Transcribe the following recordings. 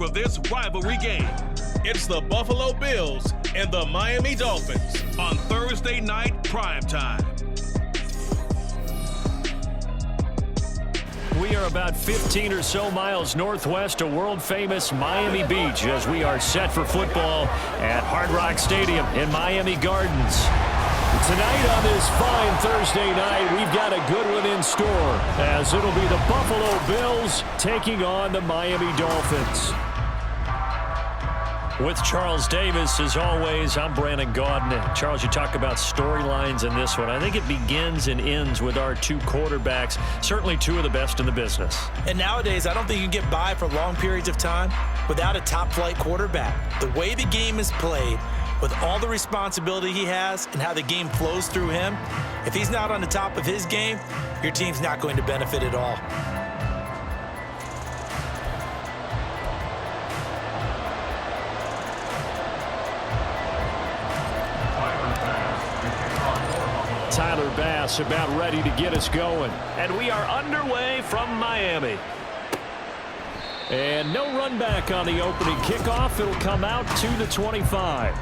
for this rivalry game. It's the Buffalo Bills and the Miami Dolphins on Thursday night primetime. We are about 15 or so miles northwest of world-famous Miami Beach as we are set for football at Hard Rock Stadium in Miami Gardens. Tonight on this fine Thursday night, we've got a good one in store as it'll be the Buffalo Bills taking on the Miami Dolphins. With Charles Davis, as always, I'm Brandon Gaudin. And Charles, you talk about storylines in this one. I think it begins and ends with our two quarterbacks, certainly two of the best in the business. And nowadays, I don't think you can get by for long periods of time without a top-flight quarterback. The way the game is played, with all the responsibility he has and how the game flows through him, if he's not on the top of his game, your team's not going to benefit at all. Tyler Bass about ready to get us going. And we are underway from Miami. And no run back on the opening kickoff. It'll come out to the 25.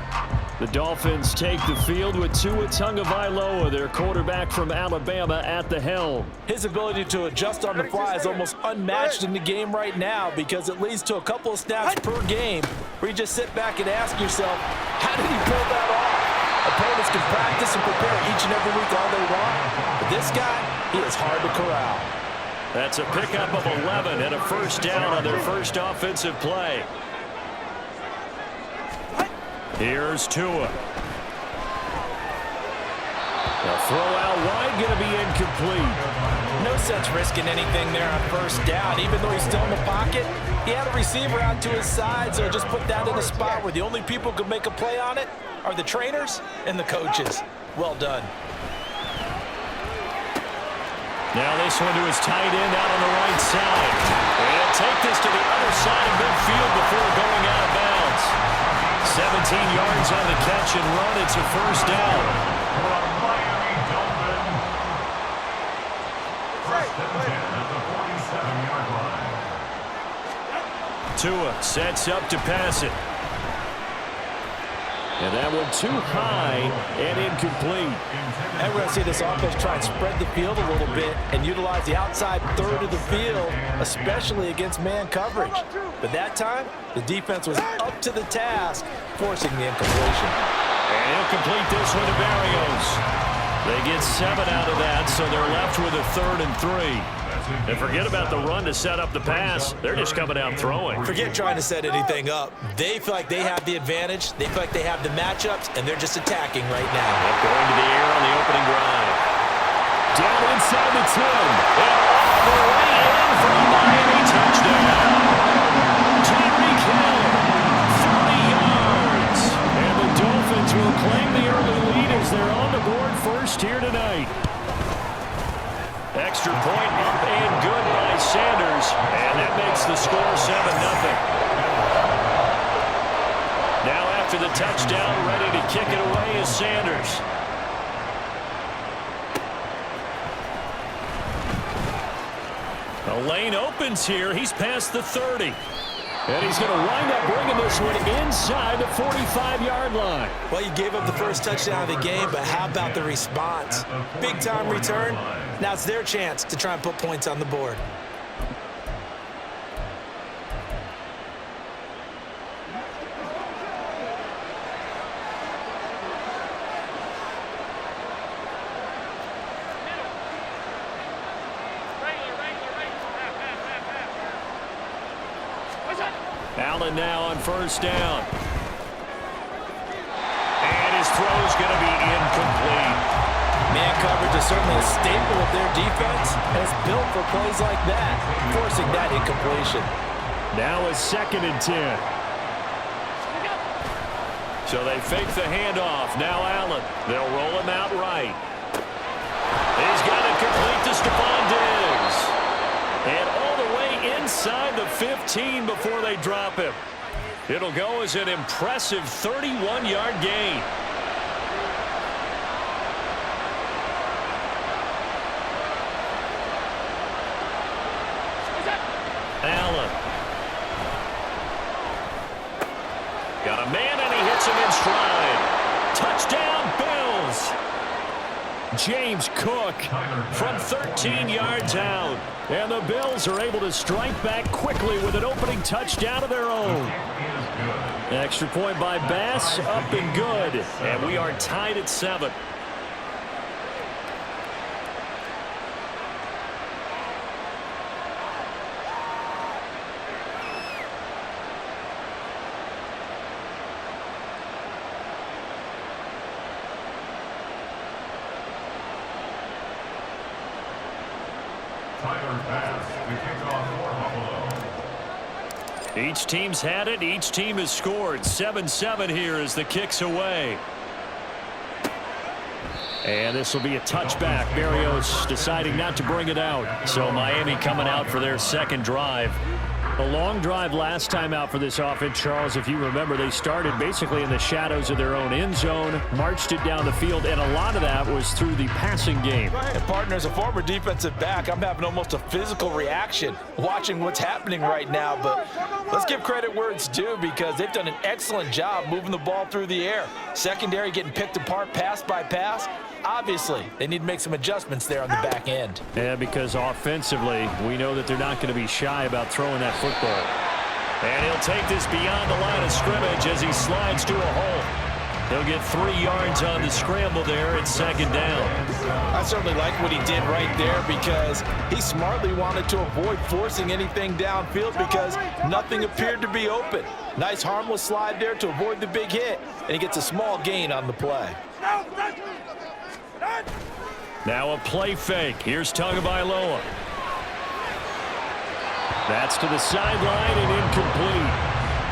The Dolphins take the field with Tua Tagovailoa, their quarterback from Alabama, at the helm. His ability to adjust on the fly is almost unmatched in the game right now because it leads to a couple of snaps per game where you just sit back and ask yourself, how did he pull that off? Opponents can practice and prepare each and every week all they want, but this guy, he is hard to corral. That's a pickup of 11 and a first down on their first offensive play. Here's Tua. The throw out wide going to be incomplete. No sense risking anything there on first down. Even though he's still in the pocket, he had a receiver out to his side, so just put that in a spot where the only people who can make a play on it are the trainers and the coaches. Well done. Now this one to his tight end out on the right side. And take this to the other side of midfield before going out of bounds. 17 yards on the catch and run. It's a first down. Miami Dolphins. First and 10 at the 47-yard line. Tua sets up to pass it. And that one too high and incomplete. And we're going to see this offense try and spread the field a little bit and utilize the outside third of the field, especially against man coverage. But that time, the defense was up to the task, forcing the incompletion. And he'll complete this one to Barrios. They get 7 out of that, so they're left with a 3rd and 3. And forget about the run to set up the pass. They're just coming out throwing. Forget trying to set anything up. They feel like they have the advantage. They feel like they have the matchups, and they're just attacking right now. Going to the air on the opening drive. Down inside the 10. And all the way in for a Miami touchdown. Tyreek Hill, 30 yards. And the Dolphins will claim the early lead as they're on the board first here tonight. Extra point up and good by Sanders, and that makes the score 7-0. Now after the touchdown, ready to kick it away is Sanders. The lane opens here. He's past the 30. And he's going to wind up bringing this one inside the 45-yard line. Well, you gave up the first touchdown of the game, but how about the response? Big-time return. Now it's their chance to try and put points on the board. Allen now on first down. And his throw's going to be incomplete. Man coverage is certainly a staple of their defense, and it's built for plays like that, forcing that incompletion. Now a 2nd and 10. So they fake the handoff. Now Allen. They'll roll him out right. He's got it complete to Stephon Diggs. And all the way inside the 15 before they drop him. It'll go as an impressive 31-yard gain. Allen. Got a man, and he hits him in stride. Touchdown, Bills. James Cook from 13 yards out. And the Bills are able to strike back quickly with an opening touchdown of their own. Extra point by Bass, up and good. And we are tied at 7. Each team's had it. Each team has scored. 7-7 here as the kick's away. And this will be a touchback. Berrios deciding not to bring it out. So Miami coming out for their second drive. A long drive last time out for this offense, Charles. If you remember, they started basically in the shadows of their own end zone, marched it down the field, and a lot of that was through the passing game. And partner, as a former defensive back, I'm having almost a physical reaction watching what's happening right now. But let's give credit where it's due, because they've done an excellent job moving the ball through the air. Secondary getting picked apart pass by pass. Obviously, they need to make some adjustments there on the back end. Yeah, because offensively, we know that they're not going to be shy about throwing that football. And he'll take this beyond the line of scrimmage as he slides to a hole. He'll get 3 yards on the scramble there at second down. I certainly like what he did right there, because he smartly wanted to avoid forcing anything downfield because nothing appeared to be open. Nice harmless slide there to avoid the big hit, and he gets a small gain on the play. Now a play fake. Here's Tagovailoa. That's to the sideline and incomplete.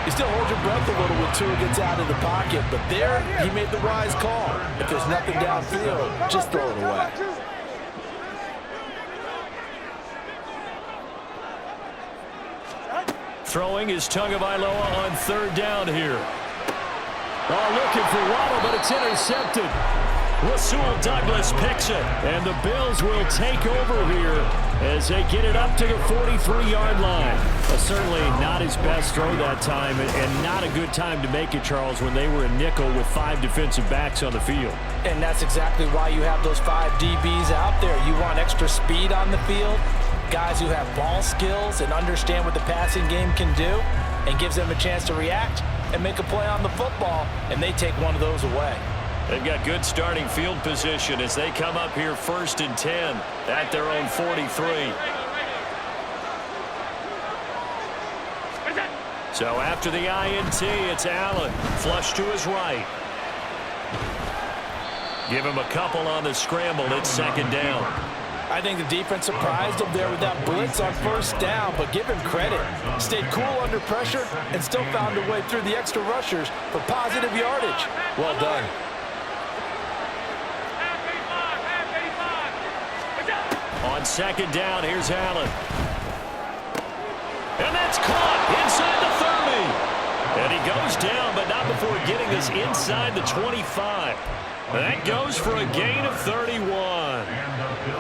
You still hold your breath a little when Tua gets out of the pocket, but there he made the wise call. If there's nothing downfield, just throw it away. Throwing is Tagovailoa on third down here. Oh, looking for Waddle, but it's intercepted. Rasul Douglas picks it, and the Bills will take over here as they get it up to the 43-yard line. Certainly not his best throw that time, and not a good time to make it, Charles, when they were in nickel with 5 defensive backs on the field. And that's exactly why you have those 5 DBs out there. You want extra speed on the field, guys who have ball skills and understand what the passing game can do, and gives them a chance to react and make a play on the football, and they take one of those away. They've got good starting field position as they come up here 1st and 10 at their own 43. So after the INT, it's Allen. Flush to his right. Give him a couple on the scramble. It's second down. I think the defense surprised him there with that blitz on first down, but give him credit. Stayed cool under pressure and still found a way through the extra rushers for positive yardage. Well done. On second down, here's Allen. And that's caught inside the 30. And he goes down, but not before getting this inside the 25. That goes for a gain of 31.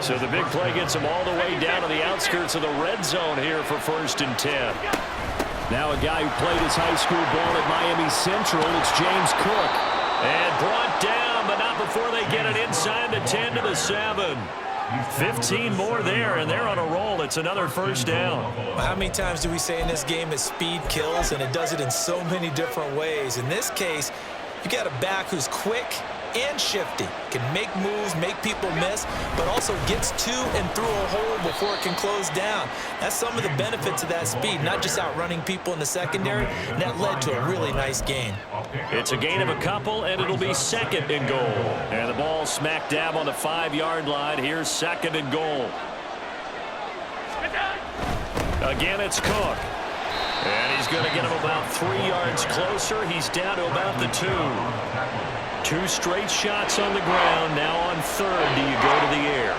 So the big play gets him all the way down to the outskirts of the red zone here for 1st and 10. Now a guy who played his high school ball at Miami Central, it's James Cook. And brought down, but not before they get it inside the 10 to the 7. 15 more there, and they're on a roll. It's another 1st down. How many times do we say in this game that speed kills, and it does it in so many different ways? In this case, you got a back who's quick and shifty, can make moves, make people miss, but also gets to and through a hole before it can close down. That's some of the benefits of that speed, not just outrunning people in the secondary, and that led to a really nice gain. It's a gain of a couple, and it'll be 2nd and goal. And the ball smack dab on the 5-yard line. Here's 2nd and goal. Again, it's Cook. And he's going to get him about 3 yards closer. He's down to about the 2. 2 straight shots on the ground. Now on 3rd, do you go to the air?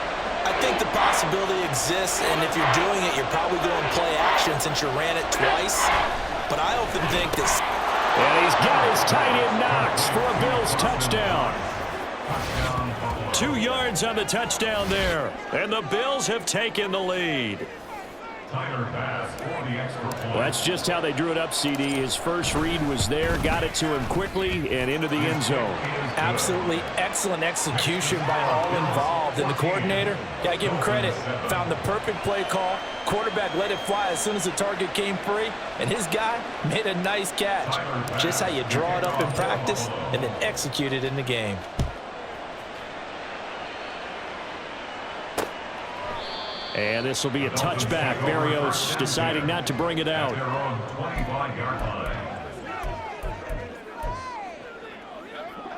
I think the possibility exists, and if you're doing it, you're probably going play action since you ran it twice. But I often think this. And he's got his tight end Knox for a Bills touchdown. 2 yards on the touchdown there. And the Bills have taken the lead. Tighter pass for the extra point. Well, that's just how they drew it up, CD. His first read was there, got it to him quickly, and into the end zone. Absolutely excellent execution by all involved. And the coordinator, got to give him credit, found the perfect play call. Quarterback let it fly as soon as the target came free, and his guy made a nice catch. Just how you draw it up in practice and then execute it in the game. And this will be a touchback. Barrios deciding not to bring it out. They're on 25-yard line.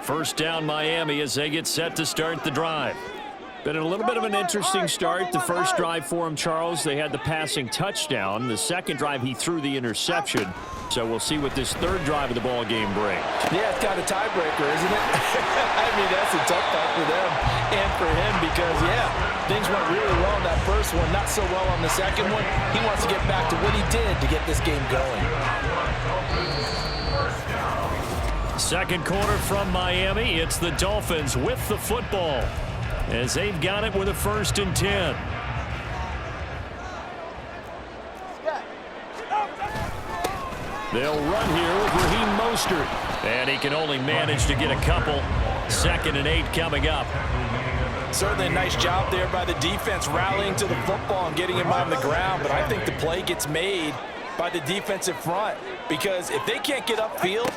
First down, Miami, as they get set to start the drive. Been a little bit of an interesting start. The first drive for him, Charles, they had the passing touchdown. The second drive, he threw the interception. So we'll see what this third drive of the ball game brings. Yeah, it's kind of a tiebreaker, isn't it? I mean, that's a tough part for them and for him because, yeah, things went really well in that first one, not so well on the second one. He wants to get back to what he did to get this game going. Second quarter from Miami. It's the Dolphins with the football as they've got it with a 1st and 10. They'll run here with Raheem Mostert, and he can only manage to get a couple. 2nd and 8 coming up. Certainly a nice job there by the defense rallying to the football and getting him on the ground, but I think the play gets made by the defensive front because if they can't get upfield,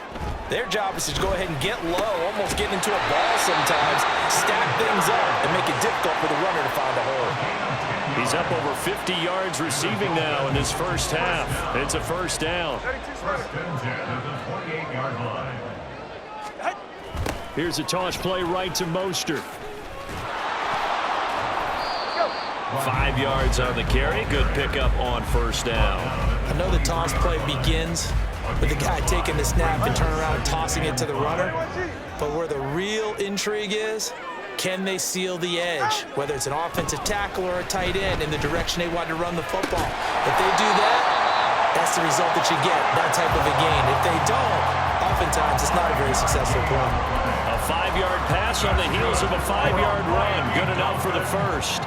their job is to go ahead and get low, almost get into a ball sometimes, stack things up, and make it difficult for the runner to find a hole. He's up over 50 yards receiving now in this first half. It's a first down. 1st and 10 at the 28-yard line. Here's a toss play right to Mostert. 5 yards on the carry. Good pickup on first down. I know the toss play begins with the guy taking the snap and turning around and tossing it to the runner. But where the real intrigue is, can they seal the edge, whether it's an offensive tackle or a tight end, in the direction they want to run the football? If they do that, that's the result that you get, that type of a gain. If they don't, oftentimes it's not a very successful play. A 5-yard pass on the heels of a 5-yard run. Good enough for the first.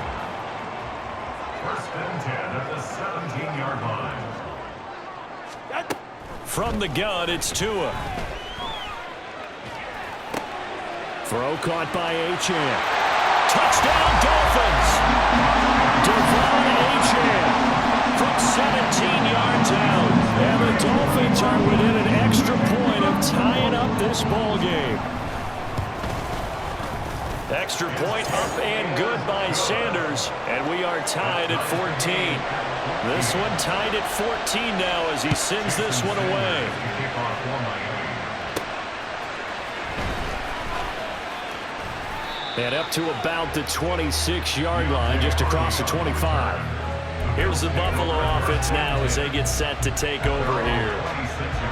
1st and 10 at the 17-yard line. From the gun, it's Tua. Throw caught by Achane. Touchdown, Dolphins! Devon Achane from 17 yards out. And the Dolphins are within an extra point of tying up this ball game. Extra point up and good by Sanders. And we are tied at 14. This one tied at 14 now as he sends this one away. And up to about the 26-yard line, just across the 25. Here's the Buffalo offense now as they get set to take over here.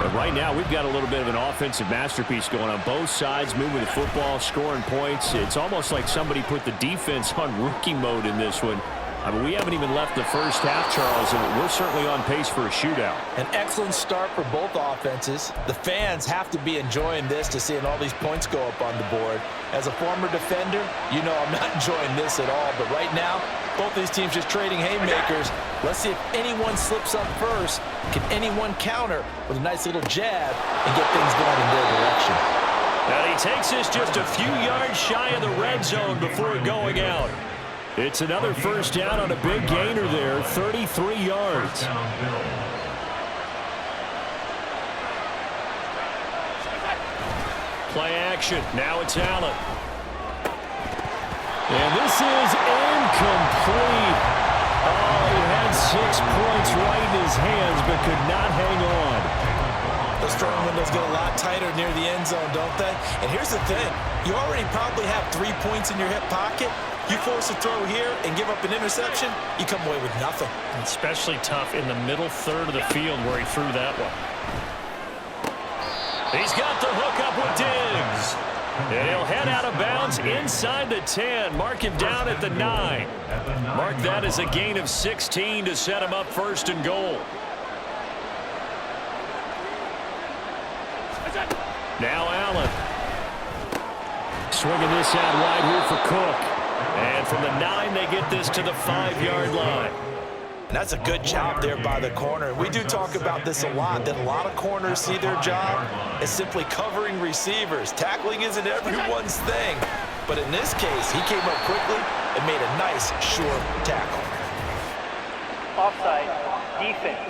But right now, we've got a little bit of an offensive masterpiece going on both sides, moving the football, scoring points. It's almost like somebody put the defense on rookie mode in this one. I mean, we haven't even left the first half, Charles, and we're certainly on pace for a shootout. An excellent start for both offenses. The fans have to be enjoying this to seeing all these points go up on the board. As a former defender, you know I'm not enjoying this at all. But right now, both these teams just trading haymakers. Let's see if anyone slips up first. Can anyone counter with a nice little jab and get things going in their direction? And he takes this just a few yards shy of the red zone before going out. It's another first down on a big gainer there, 33 yards. Play action. Now it's Allen. And this is incomplete. Oh, he had 6 points right in his hands, but could not hang on. Those throwing windows get a lot tighter near the end zone, don't they? And here's the thing. You already probably have 3 points in your hip pocket. You force a throw here and give up an interception, you come away with nothing. Especially tough in the middle third of the field where he threw that one. He's got the hook up with Diggs. And he'll head out of bounds inside the 10. Mark him down at the 9. Mark that as a gain of 16 to set him up 1st and goal. Now Allen. Swinging this out wide here for Cook. And from the 9, they get this to the 5-yard line. And that's a good job there by the corner. And we do talk about this a lot, that a lot of corners see their job as simply covering receivers. Tackling isn't everyone's thing. But in this case, he came up quickly and made a nice, short tackle. Offside, defense.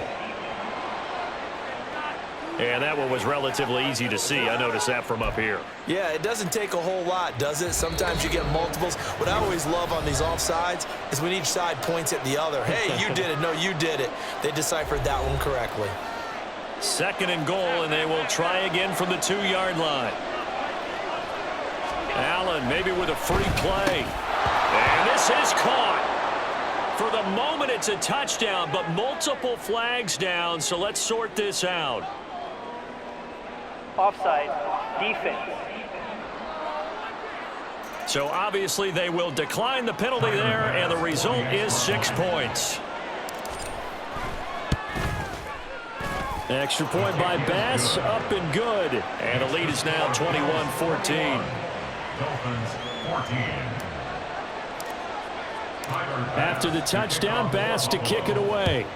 And that one was relatively easy to see. I noticed that from up here. Yeah, it doesn't take a whole lot, does it? Sometimes you get multiples. What I always love on these offsides is when each side points at the other. Hey, you did it. No, you did it. They deciphered that one correctly. 2nd and goal, and they will try again from the 2-yard line. Allen maybe with a free play. And this is caught. For the moment, it's a touchdown, but multiple flags down, so let's sort this out. Offside, defense. So obviously they will decline the penalty there, and the result is 6 points. Extra point by Bass, up and good. And the lead is now 21-14. Dolphins 14. After the touchdown, Bass to kick it away.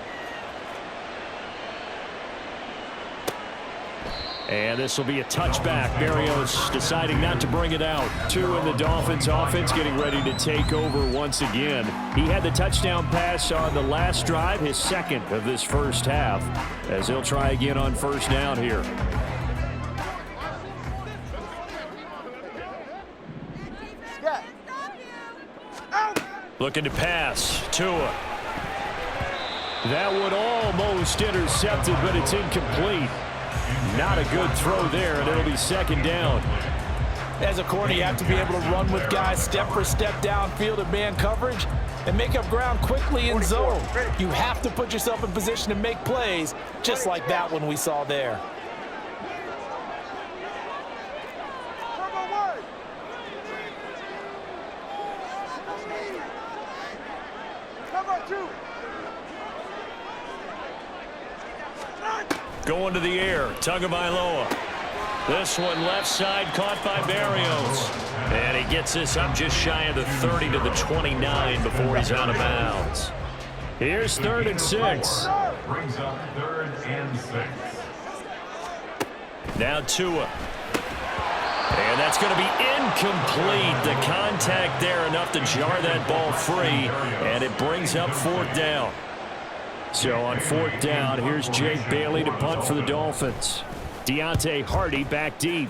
And this will be a touchback. Berrios deciding not to bring it out. 2 in the Dolphins offense getting ready to take over once again. He had the touchdown pass on the last drive, his 2nd of this first half, as he'll try again on 1st down here. Looking to pass. Tua. That one almost intercepted, but it's incomplete. Not a good throw there, and it'll be 2nd down. As a corner, you have to be able to run with guys step for step downfield in man coverage and make up ground quickly in zone. You have to put yourself in position to make plays, just like that one we saw there. Going to the air, Tagovailoa. This one left side caught by Berrios. And he gets this up just shy of the 30 to the 29 before he's out of bounds. Here's 3rd and 6. Brings up 3rd and 6. Now Tua. And that's going to be incomplete. The contact there enough to jar that ball free. And it brings up 4th down. So on 4th down, here's Jake Bailey to punt for the Dolphins. Deontay Hardy back deep.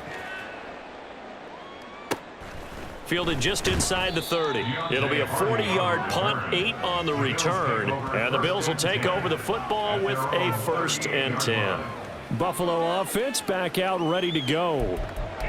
Fielded just inside the 30. It'll be a 40-yard punt, 8 on the return. And the Bills will take over the football with a 1st and 10. Buffalo offense back out ready to go.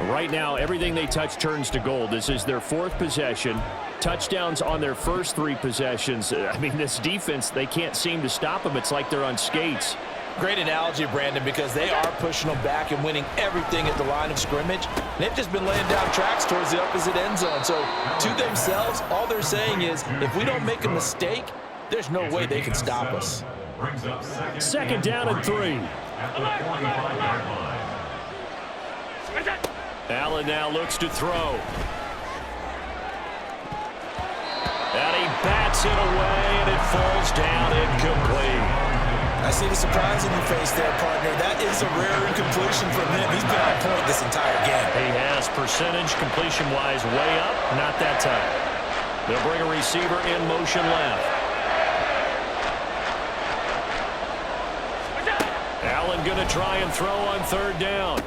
Right now, everything they touch turns to gold. This is their 4th possession. Touchdowns on their first 3 possessions. I mean, this defense, they can't seem to stop them. It's like they're on skates. Great analogy, Brandon, because they are pushing them back and winning everything at the line of scrimmage. They've just been laying down tracks towards the opposite end zone. So to themselves, all they're saying is, if we don't make a mistake, there's no way they can stop us. 2nd down and 3. At the 45-yard line. Allen now looks to throw. And he bats it away, and it falls down incomplete. I see the surprise in your face there, partner. That is a rare incompletion from him. He's been on point this entire game. He has percentage completion-wise way up. Not that time. They'll bring a receiver in motion left. Allen going to try and throw on 3rd down.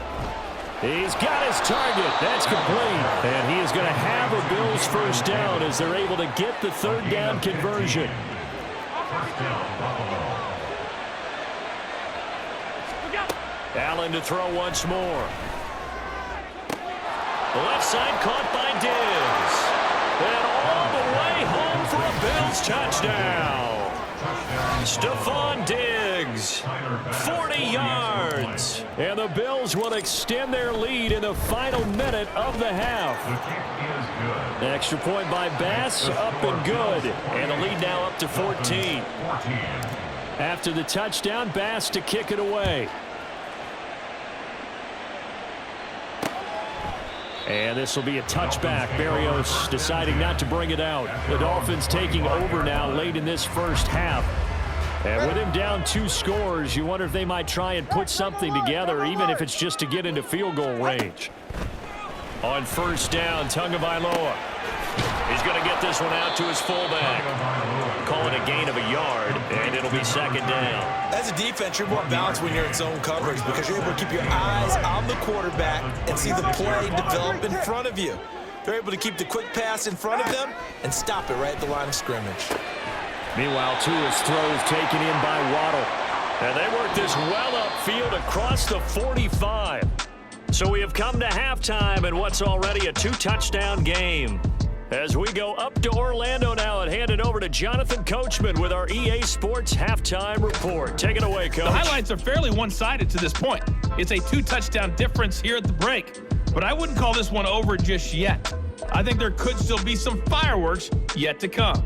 He's got his target. That's complete. And he is going to have a Bills 1st down as they're able to get the 3rd down conversion. 1st down, Buffalo. Allen to throw once more. The left side caught by Diggs. And all the way home for a Bills touchdown. Stephon Diggs, 40 yards. And the Bills will extend their lead in the final minute of the half. Extra point by Bass, up and good. And the lead now up to 14. After the touchdown, Bass to kick it away. And this will be a touchback. Berrios deciding not to bring it out. The Dolphins taking over now late in this first half. And with him down 2 scores, you wonder if they might try and put something together, even if it's just to get into field goal range. On first down, Tagovailoa. He's going to get this one out to his fullback. Call it a gain of a yard, and it'll be second down. As a defense, you're more balanced when you're in zone coverage because you're able to keep your eyes on the quarterback and see the play develop in front of you. They're able to keep the quick pass in front of them and stop it right at the line of scrimmage. Meanwhile, Tua's throws taken in by Waddle. And they work this well upfield across the 45. So we have come to halftime in what's already a 2-touchdown game. As we go up to Orlando now and hand it over to Jonathan Coachman with our EA Sports Halftime Report. Take it away, Coach. The highlights are fairly one-sided to this point. It's a 2-touchdown difference here at the break, but I wouldn't call this one over just yet. I think there could still be some fireworks yet to come.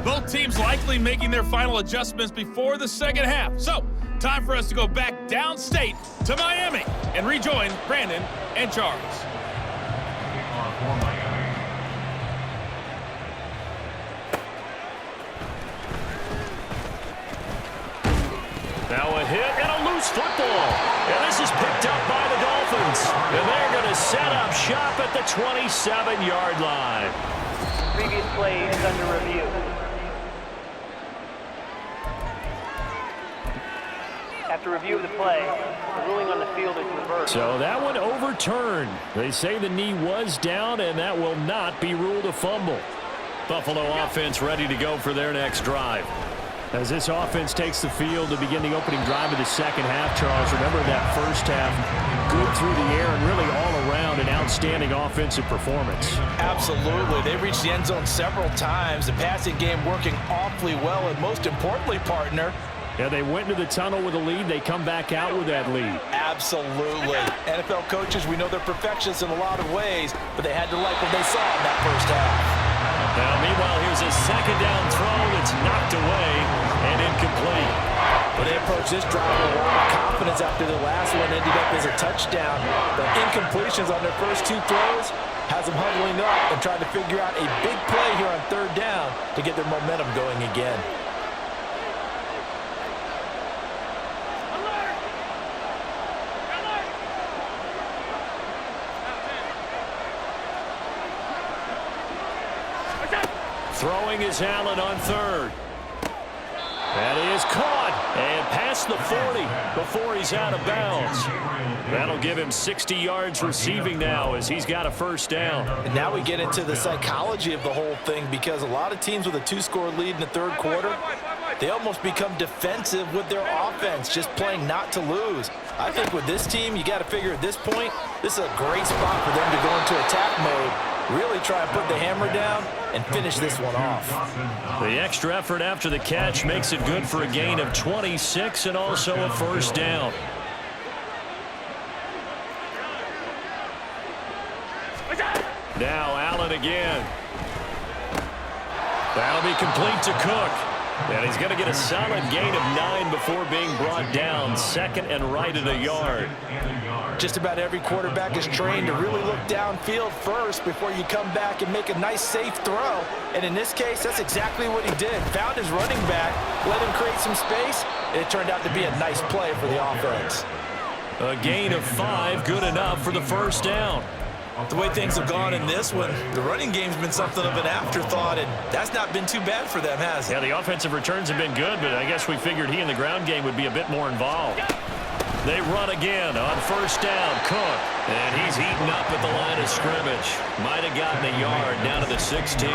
Both teams likely making their final adjustments before the second half. So, time for us to go back downstate to Miami and rejoin Brandon and Charles. Now a hit and a loose football. And this is picked up by the Dolphins. And they're going to set up shop at the 27-yard line. Previous play is under review. After review of the play, the ruling on the field is reversed. So that one overturned. They say the knee was down, and that will not be ruled a fumble. Buffalo offense ready to go for their next drive. As this offense takes the field to begin the opening drive of the second half, Charles, remember that first half, good through the air and really all around an outstanding offensive performance. Absolutely. They reached the end zone several times. The passing game working awfully well, and most importantly, partner, yeah, they went into the tunnel with a lead. They come back out with that lead. Absolutely. NFL coaches, we know they're perfectionists in a lot of ways, but they had to like what they saw in that first half. Now, meanwhile, here's a second down throw that's knocked away and incomplete. But they approached this drive with a lot of confidence after the last one ended up as a touchdown. The incompletions on their first 2 throws has them huddling up and trying to figure out a big play here on third down to get their momentum going again. Throwing is Allen on third. That is caught and past the 40 before he's out of bounds. That'll give him 60 yards receiving now as he's got a first down. And now we get into the psychology of the whole thing because a lot of teams with a 2-score lead in the third quarter, they almost become defensive with their offense, just playing not to lose. I think with this team, you got to figure at this point, this is a great spot for them to go into attack mode, really try and put the hammer down and finish this one off. The extra effort after the catch makes it good for a gain of 26 and also a first down. Now Allen again. That'll be complete to Cook. And he's going to get a solid gain of 9 before being brought down. Second and right at a yard. Just about every quarterback is trained to really look downfield first before you come back and make a nice, safe throw. And in this case, that's exactly what he did. Found his running back, let him create some space, and it turned out to be a nice play for the offense. A gain of 5, good enough for the first down. The way things have gone in this one, the running game's been something of an afterthought, and that's not been too bad for them, has it? Yeah, the offensive returns have been good, but I guess we figured he in the ground game would be a bit more involved. They run again on first down, Cook. And he's eaten up at the line of scrimmage. Might have gotten a yard down to the 16.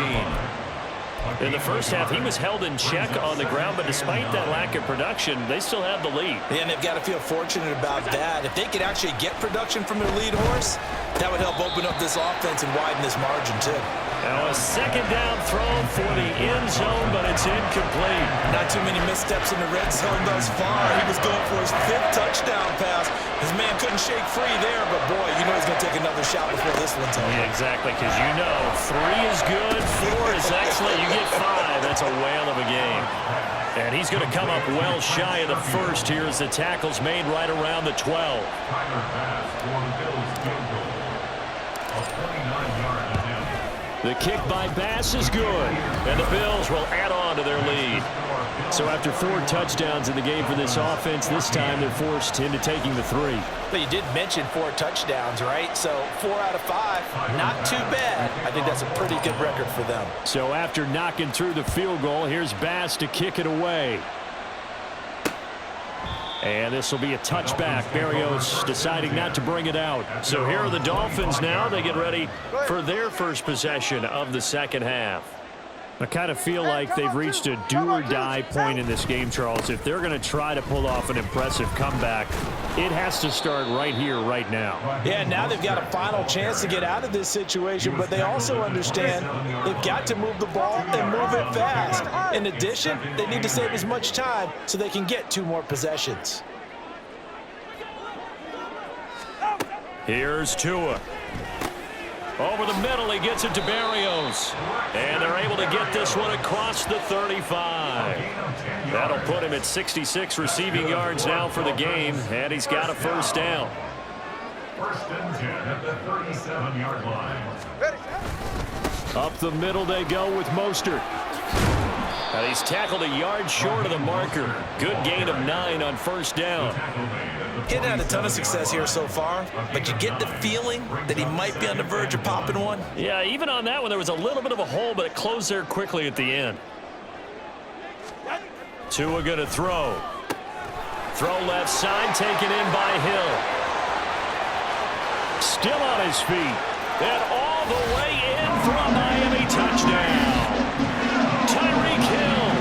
In the first half, he was held in check on the ground, but despite that lack of production, they still have the lead. Yeah, and they've got to feel fortunate about that. If they could actually get production from their lead horse, that would help open up this offense and widen this margin, too. Now a second down throw for the end zone, but it's incomplete. Not too many missteps in the red zone thus far. He was going for his 5th touchdown pass. His man couldn't shake free there, but boy, you know he's going to take another shot before this one's over. Yeah, exactly, because you know 3 is good, 4 is excellent. You get 5, that's a whale of a game. And he's going to come up well shy of the first here as the tackle's made right around the 12. A 49-yard attempt. The kick by Bass is good, and the Bills will add on to their lead. So after 4 touchdowns in the game for this offense, this time they're forced into taking the 3. But you did mention 4 touchdowns, right? So 4 out of 5, not too bad. I think that's a pretty good record for them. So after knocking through the field goal, here's Bass to kick it away. And this will be a touchback. Barrios deciding not to bring it out. So here are the Dolphins now. They get ready for their first possession of the second half. I kind of feel like they've reached a do-or-die point in this game, Charles. If they're going to try to pull off an impressive comeback, it has to start right here, right now. Yeah, now they've got a final chance to get out of this situation, but they also understand they've got to move the ball and move it fast. In addition, they need to save as much time so they can get 2 more possessions. Here's Tua. Over the middle, he gets it to Barrios. And they're able to get this one across the 35. That'll put him at 66 receiving yards now for the game, and he's got a first down. First and 10 at the 37-yard line. Up the middle they go with Mostert. And he's tackled a yard short of the marker. Good gain of 9 on first down. He's had a ton of success here so far, but you get the feeling that he might be on the verge of popping one. Yeah, even on that one, there was a little bit of a hole, but it closed there quickly at the end. Tua going to throw. Throw left side, taken in by Hill. Still on his feet. And all the way in for a Miami touchdown. Tyreek Hill.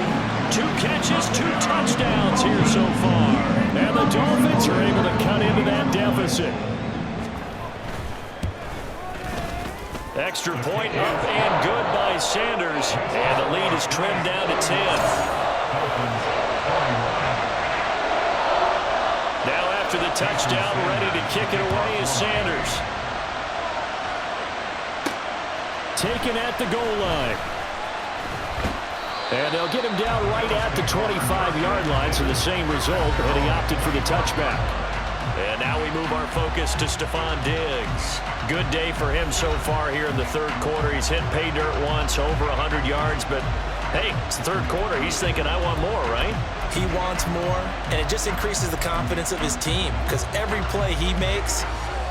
2 catches, 2 touchdowns here so far. And the Dolphins are able to cut into that deficit. Extra point up and good by Sanders. And the lead is trimmed down to 10. Now after the touchdown, ready to kick it away is Sanders. Taken at the goal line. And they'll get him down right at the 25-yard line, so the same result, but he opted for the touchback. And now we move our focus to Stephon Diggs. Good day for him so far here in the third quarter. He's hit pay dirt once, over 100 yards, but hey, it's the third quarter. He's thinking, I want more, right? He wants more, and it just increases the confidence of his team because every play he makes,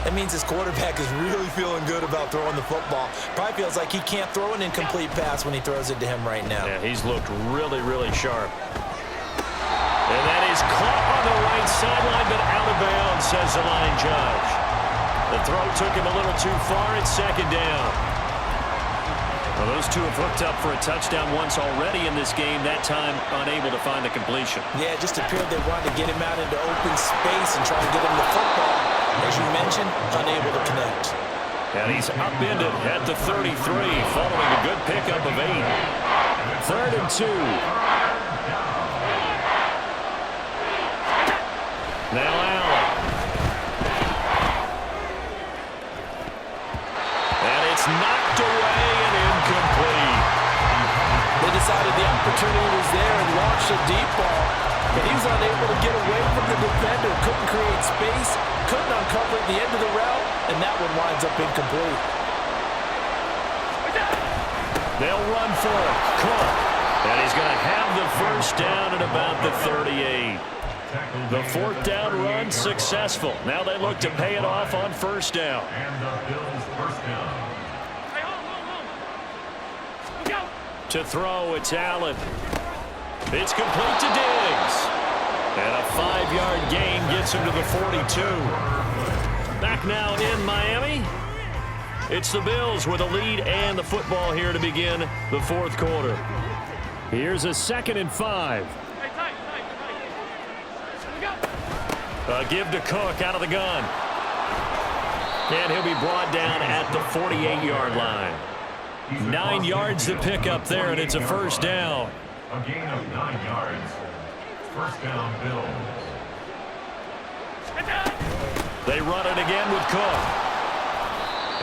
that means his quarterback is really feeling good about throwing the football. Probably feels like he can't throw an incomplete pass when he throws it to him right now. Yeah, he's looked really, really sharp. And that is caught on the right sideline, but out of bounds, says the line judge. The throw took him a little too far. It's second down. Well, those two have hooked up for a touchdown once already in this game, that time unable to find the completion. Yeah, it just appeared they wanted to get him out into open space and try and get him the football. As you mentioned, unable to connect. And he's upended at the 33, following a good pickup of 8. 3rd and 2. Now Allen. And it's knocked away and incomplete. They decided the opportunity was there and launched a deep ball, but he was unable to get away from the defender, couldn't create space, couldn't uncover at the end of the route, and that one winds up incomplete. They'll run for it. Cook. And he's going to have the first down at about the 38. The 4th down run successful. Now they look to pay it off on first down. And the Bills' first down. To throw, it's Allen. It's complete to Diggs. And a 5-yard gain gets him to the 42. Back now in Miami. It's the Bills with a lead and the football here to begin the 4th quarter. Here's a 2nd and 5. A give to Cook out of the gun. And he'll be brought down at the 48-yard line. 9 yards to pick up there, and it's a first down. A gain of 9 yards. First down, Bills. They run it again with Cook.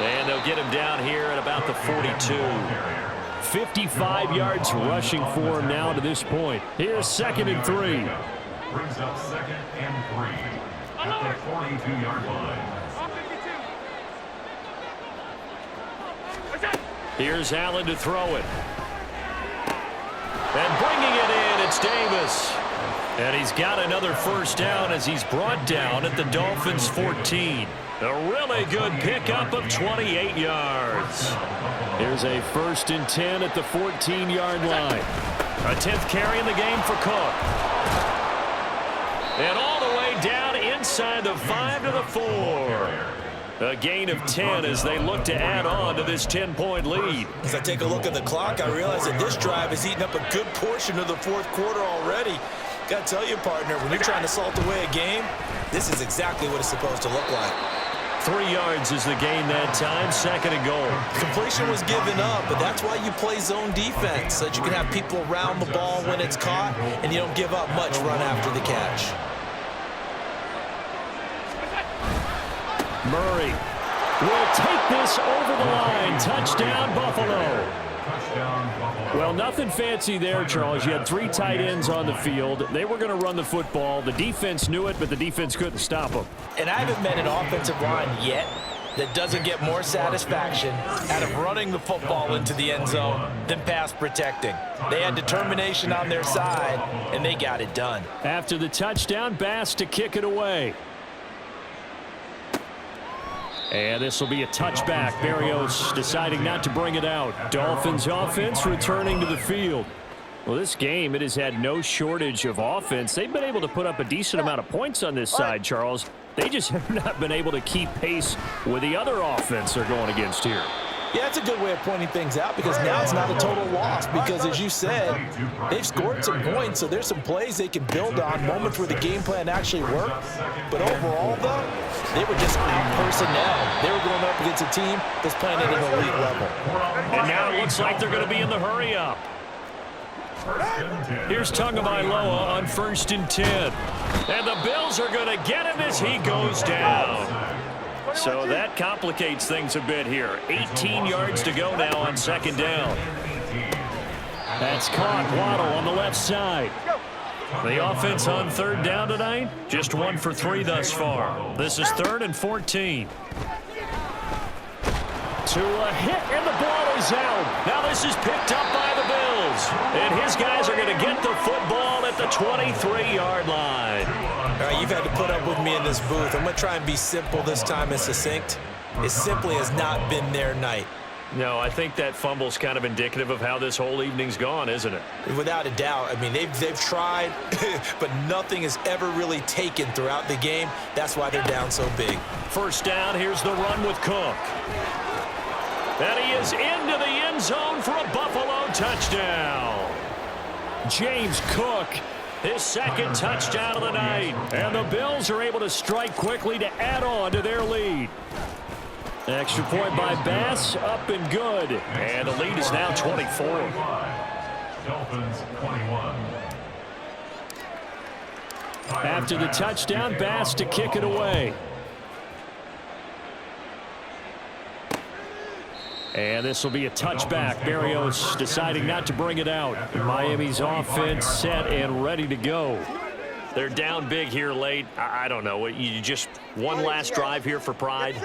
And they'll get him down here at about the 42. 55 yards rushing for him now to this point. Here's 2nd and 3. Brings up 2nd and 3 at the 42-yard line. Here's Allen to throw it. And bringing it in, it's Davis. And he's got another first down as he's brought down at the Dolphins' 14. A really good pickup of 28 yards. Here's a 1st and 10 at the 14-yard line. A 10th carry in the game for Cook. And all the way down inside the 5 to the 4. A gain of 10 as they look to add on to this 10-point lead. As I take a look at the clock, I realize that this drive has eaten up a good portion of the 4th quarter already. Got to tell you, partner, when you're trying to salt away a game, this is exactly what it's supposed to look like. 3 yards is the gain that time, 2nd and goal. Completion was given up, but that's why you play zone defense, so that you can have people around the ball when it's caught, and you don't give up much run after the catch. Murray will take this over the line. Touchdown, Buffalo. Well, nothing fancy there, Charles. You had 3 tight ends on the field. They were going to run the football. The defense knew it, but the defense couldn't stop them. And I haven't met an offensive line yet that doesn't get more satisfaction out of running the football into the end zone than pass protecting. They had determination on their side, and they got it done. After the touchdown, Bass to kick it away. And this will be a touchback. Berrios deciding not to bring it out. Dolphins offense returning to the field. Well, this game, it has had no shortage of offense. They've been able to put up a decent amount of points on this side, Charles. They just have not been able to keep pace with the other offense they're going against here. Yeah, that's a good way of pointing things out because now it's not a total loss because, as you said, they've scored some points, so there's some plays they can build on, moments where the game plan actually worked. But overall, though, they were just personnel. They were going up against a team that's playing at an elite level. And now it looks like they're going to be in the hurry-up. Here's Tagovailoa on 1st and 10. And the Bills are going to get him as he goes down. So that complicates things a bit here. 18 yards to go now on 2nd down. That's caught. Waddle on the left side. The offense on 3rd down tonight, just 1 for 3 thus far. This is 3rd and 14. To a hit, and the ball is out. Now this is picked up by the Bills. And his guys are going to get the football at the 23-yard line. All right, you've had to put up with me in this booth. I'm going to try and be simple this time and succinct. It simply has not been their night. No, I think that fumble's kind of indicative of how this whole evening's gone, isn't it? Without a doubt. I mean, they've tried, but nothing is ever really taken throughout the game. That's why they're down so big. 1st down, here's the run with Cook. And he is into the end zone for a Buffalo touchdown. James Cook, his 2nd touchdown of the night. And the Bills are able to strike quickly to add on to their lead. Extra point by Bass, up and good. And the lead is now 24. Dolphins 21. After the touchdown, Bass to kick it away. And this will be a touchback. Berrios deciding not to bring it out. Miami's offense set and ready to go. They're down big here late. I don't know. You just one last drive here for pride?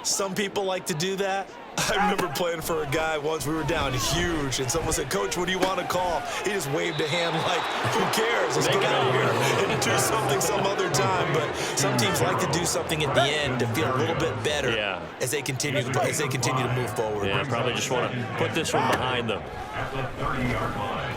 Some people like to do that. I remember playing for a guy once. We were down huge, and someone said, "Coach, what do you want to call?" He just waved a hand like, "Who cares? Let's get out of here and do something some other time." But some teams like to do something at the end to feel a little bit better as they continue to move forward. Yeah, probably just want to put this one behind them. At the 30-yard line.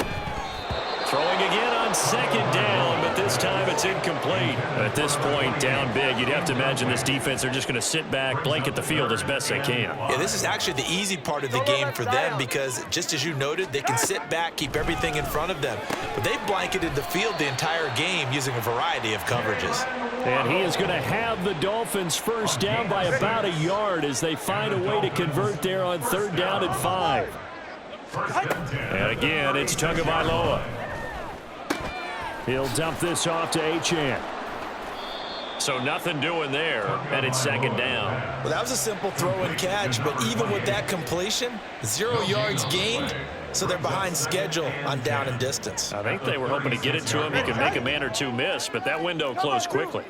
Throwing again on 2nd down, but this time it's incomplete. At this point, down big, you'd have to imagine this defense are just going to sit back, blanket the field as best they can. Yeah, this is actually the easy part of the game for them because, just as you noted, they can sit back, keep everything in front of them. But they've blanketed the field the entire game using a variety of coverages. And he is going to have the Dolphins 1st down by about a yard as they find a way to convert there on 3rd down and 5. And again, it's Tagovailoa. He'll dump this off to Achane. So nothing doing there, and it's 2nd down. Well, that was a simple throw and catch, but even with that completion, 0 yards gained, so they're behind schedule on down and distance. I think they were hoping to get it to him. He could make a man or two miss, but that window closed quickly.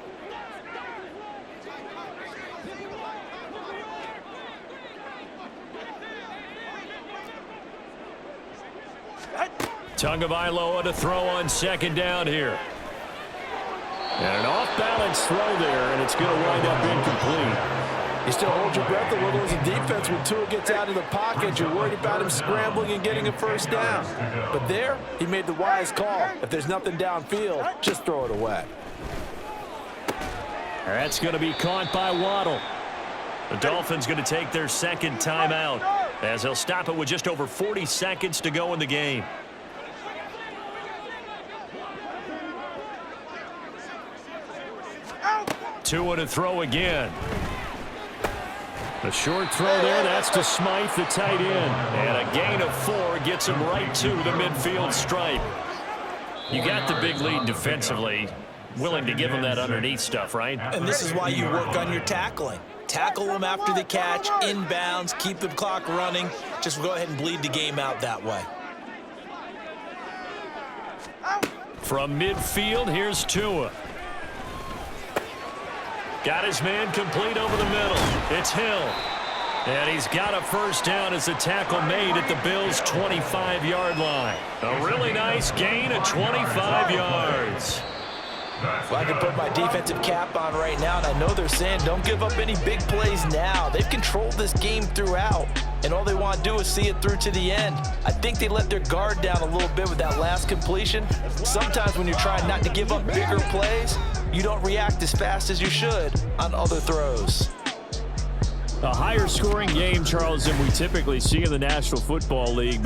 Tagovailoa to throw on second down here. And an off-balance throw there, and it's going to wind up incomplete. You still hold your breath a little as a defense when Tua gets out of the pocket. You're worried about him scrambling and getting a first down. But there, he made the wise call. If there's nothing downfield, just throw it away. That's going to be caught by Waddle. The Dolphins going to take their second timeout as they'll stop it with just over 40 seconds to go in the game. Tua to throw again. The short throw there, that's to Smythe, the tight end. And a gain of 4 gets him right to the midfield stripe. You got the big lead defensively. Willing to give him that underneath stuff, right? And this is why you work on your tackling. Tackle them after the catch, inbounds, keep the clock running. Just go ahead and bleed the game out that way. From midfield, here's Tua. Got his man complete over the middle. It's Hill. And he's got a first down as the tackle made at the Bills' 25-yard line. A really nice gain of 25 yards. Well, I can put my defensive cap on right now, and I know they're saying don't give up any big plays now. They've controlled this game throughout, and all they want to do is see it through to the end. I think they let their guard down a little bit with that last completion. Sometimes when you're trying not to give up bigger plays, you don't react as fast as you should on other throws. A higher scoring game, Charles, than we typically see in the National Football League.